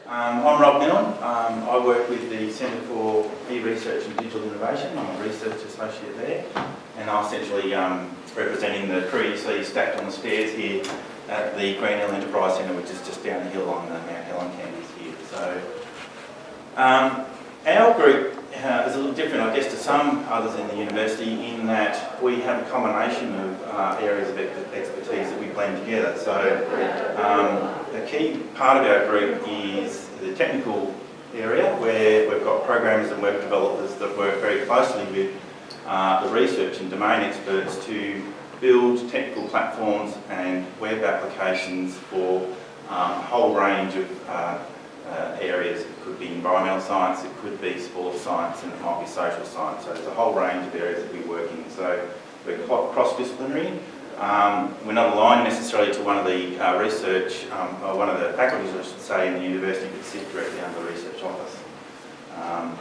I'm Rob Milne. I work with the Centre for E-Research and Digital Innovation. I'm a research associate there, and I'm essentially representing the crew you see stacked on the stairs here at the Green Hill Enterprise Centre, which is just down the hill on the Mount Helen campus here. So our group is a little different, I guess, to some others in the university in that we have a combination of areas of expertise that we blend together. So a key part of our group is the technical area, where we've got programmers and web developers that work very closely with the research and domain experts to build technical platforms and web applications for a whole range of areas. It could be environmental science, it could be sports science, and it might be social science. So there's a whole range of areas that we work in. So we're quite cross-disciplinary. We're not aligned necessarily to one of the research, or one of the faculties, I should say, in the university that sit directly under the research office.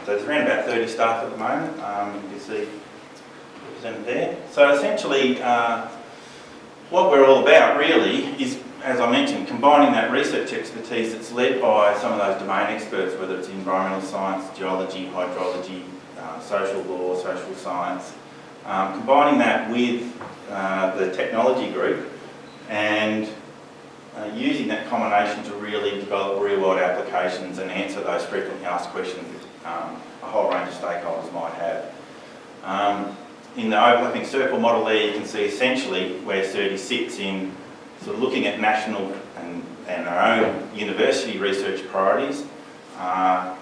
So there's around about 30 staff at the moment. You can see represented there. So essentially, what we're all about really is, as I mentioned, combining that research expertise that's led by some of those domain experts, whether it's environmental science, geology, hydrology, social law, social science, combining that with the technology group and using that combination to really develop real-world applications and answer those frequently asked questions that a whole range of stakeholders might have. In the overlapping circle model there, you can see essentially where CERTI sits in sort of looking at national and our own university research priorities, and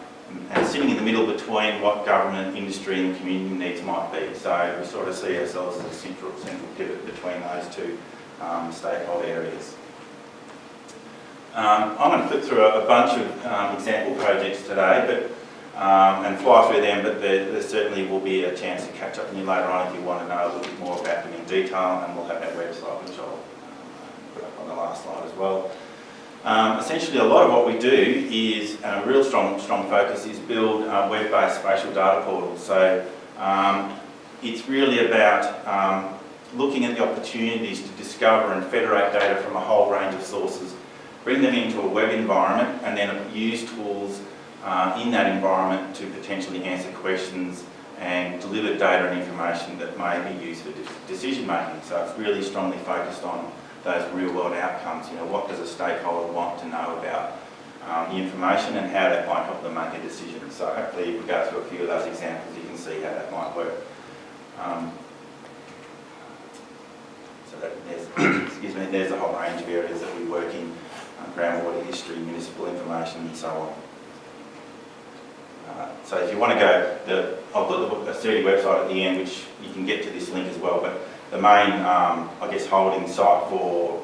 sitting in the middle between what government, industry and community needs might be. So we sort of see ourselves as a central pivot between those two stakeholder areas. I'm going to flip through a bunch of example projects today, and fly through them, but there certainly will be a chance to catch up with you later on if you want to know a little bit more about them in detail, and we'll have our website, which I'll put up on the last slide as well. Essentially, a lot of what we do is, a real strong focus is build web-based spatial data portals. So it's really about looking at the opportunities to discover and federate data from a whole range of sources, bring them into a web environment, and then use tools in that environment to potentially answer questions and deliver data and information that may be used for decision making. So it's really strongly focused on those real world outcomes. You know, what does a stakeholder want to know about the information and how that might help them make a decision. So hopefully if we go through a few of those examples, you can see how that might work. So there's, excuse me, there's a whole range of areas that we work in, groundwater history, municipal information and so on. So if you want to go, I'll put the CERTI website at the end, which you can get to this link as well, but the main, I guess, holding site for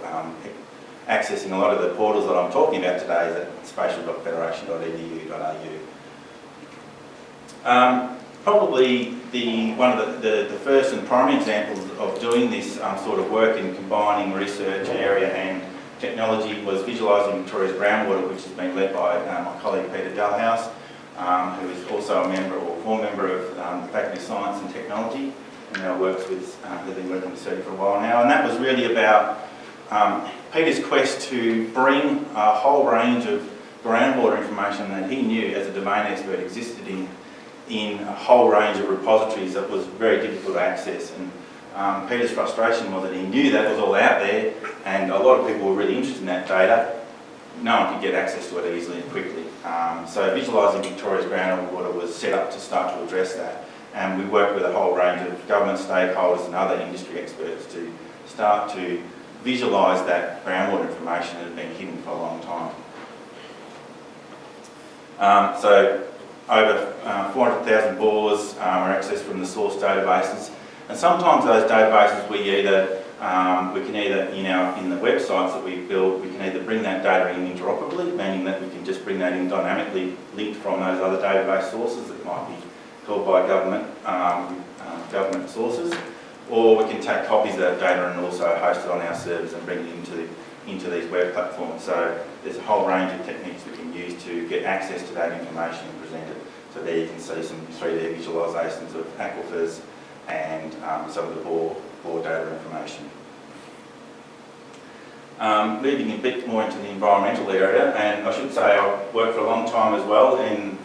accessing a lot of the portals that I'm talking about today is at spatial.federation.edu.au. Probably one of the first and primary examples of doing this sort of work in combining research area and technology was visualising Victoria's groundwater, which has been led by my colleague Peter Dalhouse, who is also a member or former member of the Faculty of Science and Technology, and now works with, they've been working with CERTI for a while now, and that was really about Peter's quest to bring a whole range of groundwater information that he knew as a domain expert existed in a whole range of repositories that was very difficult to access. And Peter's frustration was that he knew that was all out there, and a lot of people were really interested in that data. No one could get access to it easily and quickly. So visualising Victoria's groundwater was set up to start to address that. And we worked with a whole range of government stakeholders and other industry experts to start to visualise that groundwater information that had been hidden for a long time. So over 400,000 bores are accessed from the source databases. And sometimes those databases we can either in the websites that we build, we can either bring that data in interoperably, meaning that we can just bring that in dynamically linked from those other database sources that might be held by government sources, or we can take copies of that data and also host it on our servers and bring it into these web platforms. So there's a whole range of techniques we can use to get access to that information and present it. So there you can see some 3D visualisations of aquifers and some of the bore data information. Moving a bit more into the environmental area, and I should say I've worked for a long time as well in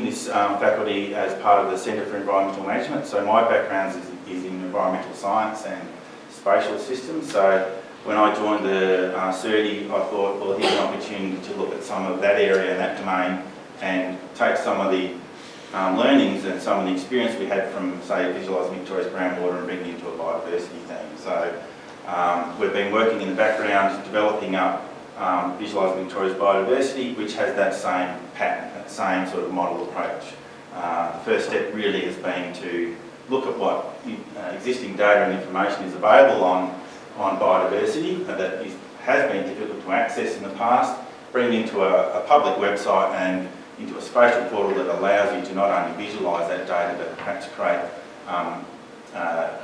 this faculty as part of the Centre for Environmental Management. So my background is in environmental science and spatial systems. So when I joined the CERTI, I thought, well, here's an opportunity to look at some of that area and that domain and take some of the learnings and some of the experience we had from, say, Visualising Victoria's groundwater and bringing it into a biodiversity theme. So we've been working in the background developing up Visualising Victoria's biodiversity, which has that same pattern, that same sort of model approach. The first step really has been to look at what existing data and information is available on biodiversity that has been difficult to access in the past, bring it into a public website and into a spatial portal that allows you to not only visualise that data but perhaps create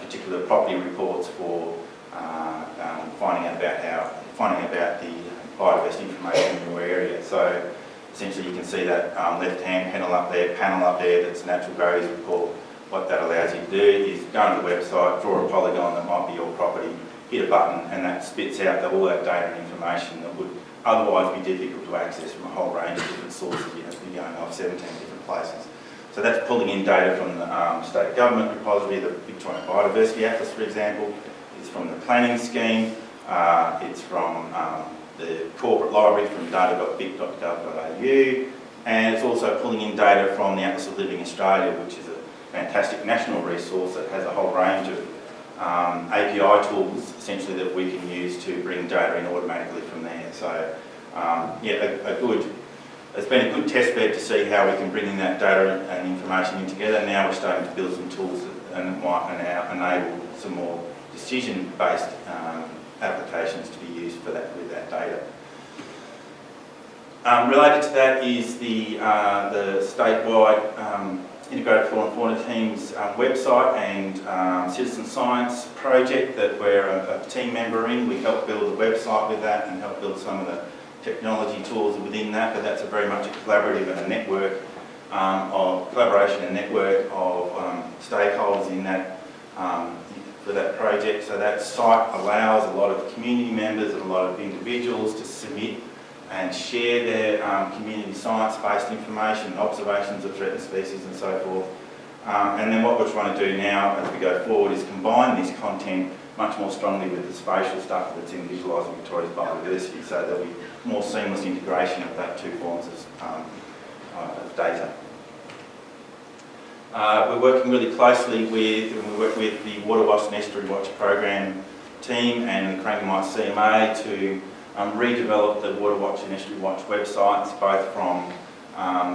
particular property reports for finding out about the biodiversity information in your area. So essentially you can see that left-hand panel up there that's Natural Values Report. What that allows you to do is go on the website, draw a polygon that might be your property, hit a button, and that spits out all that data and information that would otherwise be difficult to access from a whole range of different sources. You have to be going off 17 different places. So that's pulling in data from the state government repository, the Victorian Biodiversity Atlas, for example. It's from the planning scheme. It's from the corporate library from data.vic.gov.au, and it's also pulling in data from the Atlas of Living Australia, which is a fantastic national resource that has a whole range of API tools essentially that we can use to bring data in automatically from there. So it's been a good test bed to see how we can bring in that data and information in together. Now we're starting to build some tools that might enable some more decision-based applications to be used for that with that data. Related to that is the statewide Integrated Flora and Fauna Team's website and citizen science project that we're a team member in. We help build the website with that and help build some of the technology tools within that, but that's very much a collaborative and a network of collaboration and network of stakeholders in that for that project. So that site allows a lot of community members and a lot of individuals to submit and share their community science-based information, observations of threatened species and so forth. And then what we're trying to do now as we go forward is combine this content much more strongly with the spatial stuff that's in Visualising Victoria's biodiversity, so there'll be more seamless integration of that two forms of data. We're working really closely with the Water Watch and Estuary Watch program team and the Crangamite CMA to redevelop the Water Watch and Estuary Watch websites, both from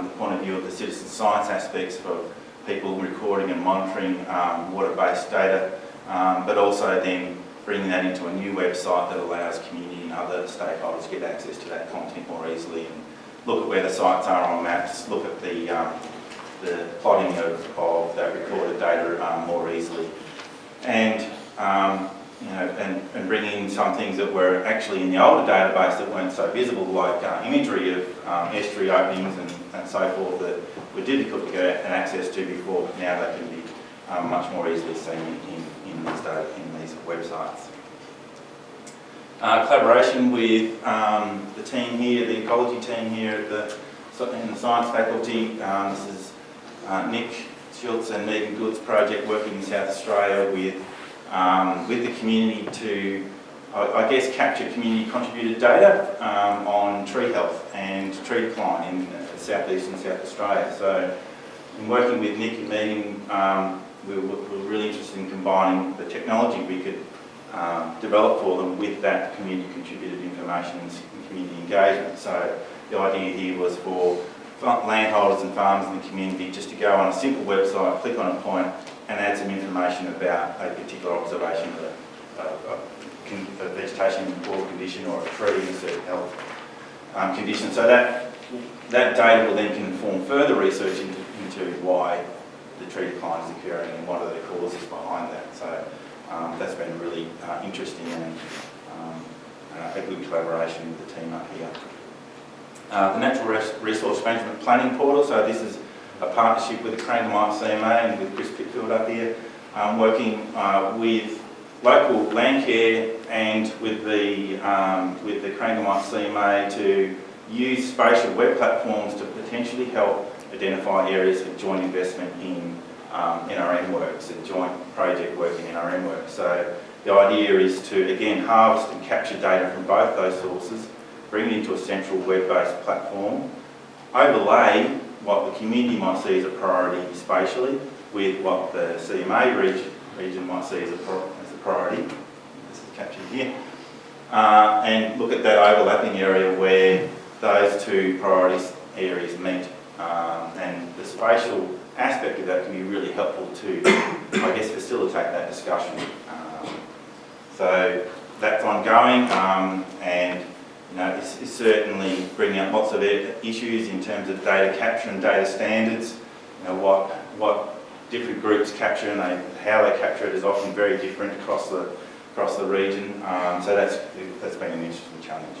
the point of view of the citizen science aspects for people recording and monitoring water-based data, but also then bringing that into a new website that allows community and other stakeholders to get access to that content more easily and look at where the sites are on maps, look at the plotting of that recorded data more easily, and and bring in some things that were actually in the older database that weren't so visible, like imagery of estuary openings and so forth that were difficult to get access to before, but now they can be much more easily seen in these websites. Collaboration with the team here, the ecology team here in the science faculty. This is Nick Schultz and Megan Good's project working in South Australia with the community to, I guess, capture community contributed data on tree health and tree decline in southeast and South Australia. So in working with Nick and Megan, we were really interested in combining the technology we could develop for them with that community contributed information and community engagement. So the idea here was for landholders and farmers in the community just to go on a simple website, click on a point and add some information about a particular observation of a vegetation or condition or a tree in a certain health condition. So that data will then inform further research into why the tree decline is occurring and what are the causes behind that. So that's been really interesting and a good collaboration with the team up here. The Natural Resource Management Planning Portal, so this is a partnership with the Crangamite CMA and with Chris Pitfield up here, working with local land care and with the Crangamite CMA to use spatial web platforms to potentially help identify areas for joint investment in NRM works and joint project work in NRM work. So the idea is to, again, harvest and capture data from both those sources, bring it into a central web-based platform, overlay what the community might see as a priority spatially with what the CMA region might see as a priority. This is captured here. And look at that overlapping area where those two priorities areas meet. And the spatial aspect of that can be really helpful to, I guess, facilitate that discussion. So that's ongoing, and it's certainly bringing up lots of issues in terms of data capture and data standards. What different groups capture and how they capture it is often very different across the region. So that's been an interesting challenge.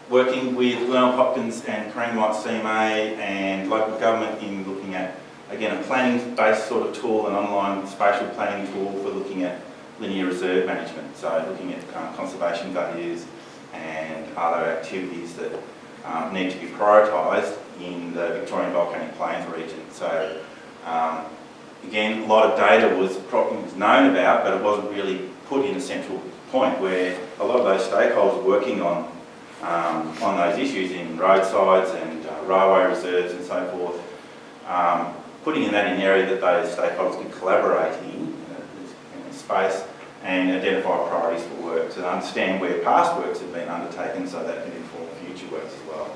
Working with Milne Hopkins and Crangamite CMA and local government in looking at, again, a planning-based sort of tool, an online spatial planning tool for looking at linear reserve management, so looking at conservation values and other activities that need to be prioritised in the Victorian Volcanic Plains region. So again, a lot of data was known about, but it wasn't really put in a central point where a lot of those stakeholders working on those issues in roadsides and railway reserves and so forth, putting that in an area that those stakeholders can collaborate in space and identify priorities for works and understand where past works have been undertaken so that can inform future works as well.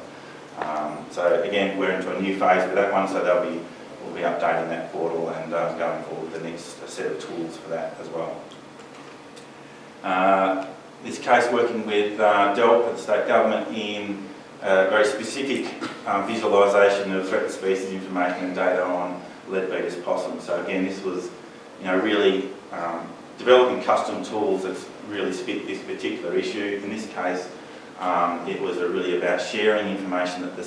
So again, we're into a new phase with that one, so we'll be updating that portal and going forward with the next set of tools for that as well. This case working with DELP, the state government, in very specific visualisation of threatened species information and data on leadbeater's possum. So again, this was really developing custom tools that really fit this particular issue. In this case, it was really about sharing information that the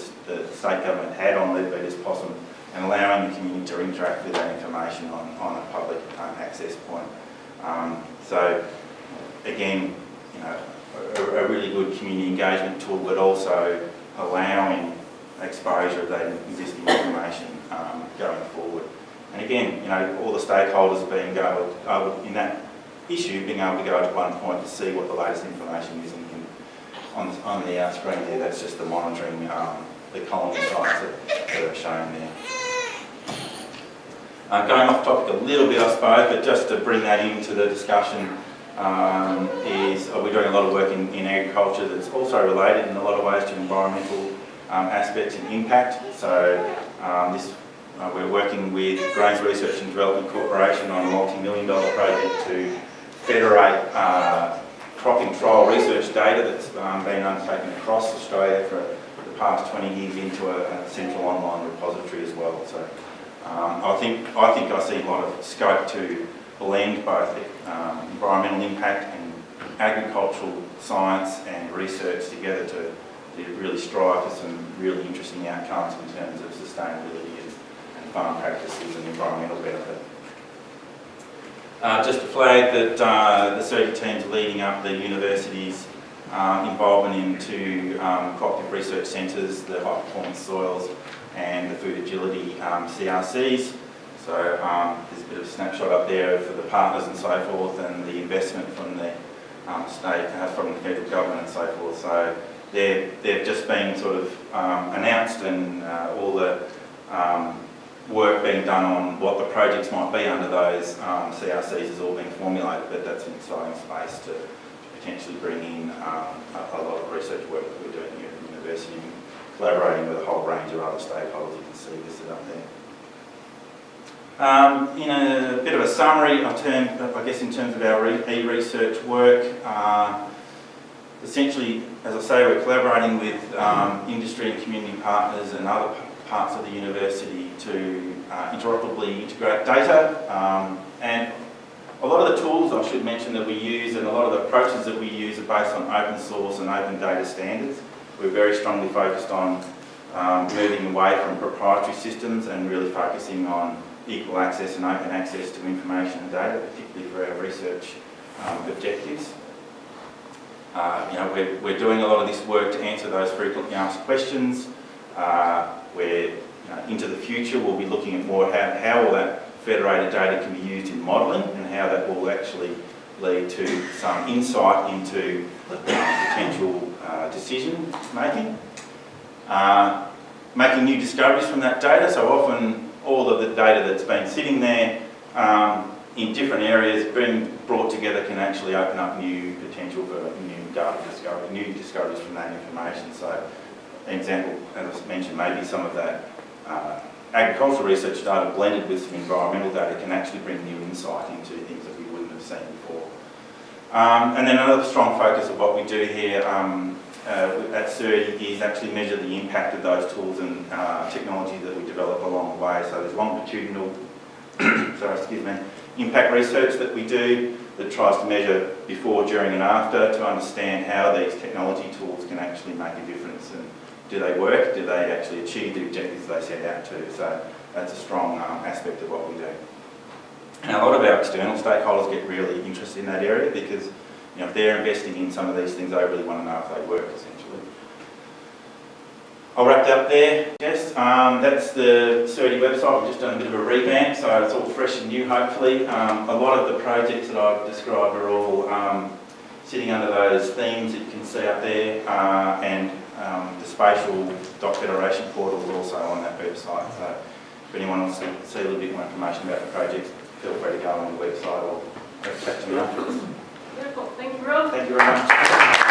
state government had on leadbeater's possum and allowing the community to interact with that information on a public access point. So again, a really good community engagement tool, but also allowing exposure of that existing information going forward. And again, all the stakeholders being able in that issue, being able to go to one point to see what the latest information is. And on the screen there, that's just the monitoring the colony sites that are shown there. Going off topic a little bit, I suppose, but just to bring that into the discussion, we're doing a lot of work in agriculture that's also related in a lot of ways to environmental aspects and impact. So we're working with Grains Research and Development Corporation on a multi-million-dollar project to federate cropping trial research data that's been undertaken across Australia for the past 20 years into a central online repository as well. So I think I see a lot of scope to blend both environmental impact and agricultural science and research together to really strive for some really interesting outcomes in terms of sustainability and farm practices and environmental benefit. Just to flag that the survey team's leading up the university's involvement into cooperative research centres, the high performance soils and the food agility CRCs. So there's a bit of a snapshot up there for the partners and so forth, and the investment from the state, from the federal government and so forth. So they've just been sort of announced, and all the work being done on what the projects might be under those CRCs has all been formulated, but that's an exciting space to potentially bring in a lot of research work that we're doing here at the university, and collaborating with a whole range of other stakeholders. You can see listed up there. In a bit of a summary, I guess in terms of our e-research work, essentially, as I say, we're collaborating with industry and community partners and other parts of the university to interoperably integrate data. And a lot of the tools, I should mention, that we use and a lot of the approaches that we use are based on open source and open data standards. We're very strongly focused on moving away from proprietary systems and really focusing on equal access and open access to information and data, particularly for our research objectives. We're doing a lot of this work to answer those frequently asked questions. Into the future we'll be looking at more how all that federated data can be used in modelling and how that will actually lead to some insight into potential decision making. Making new discoveries from that data, so often all of the data that's been sitting there in different areas being brought together can actually open up new potential for new data discovery, new discoveries from that information. So an example, as I mentioned, maybe some of that agricultural research data blended with some environmental data can actually bring new insight into things that we wouldn't have seen before. And then another strong focus of what we do here at CERD is actually measure the impact of those tools and technology that we develop along the way. So there's longitudinal impact research that we do that tries to measure before, during and after to understand how these technology tools can actually make a difference, and do they work, do they actually achieve the objectives they set out to. So that's a strong aspect of what we do. And a lot of our external stakeholders get really interested in that area because if they're investing in some of these things, they really want to know if they work, essentially. I'll wrap it up there, Jess. That's the CERD website. We've just done a bit of a revamp, so it's all fresh and new, hopefully. A lot of the projects that I've described are all sitting under those themes that you can see up there, and the spatial doc federation portal is also on that website. So if anyone wants to see a little bit more information about the project, feel free to go on the website or chat to me afterwards. Beautiful. Thank you, Rob. Thank you very much.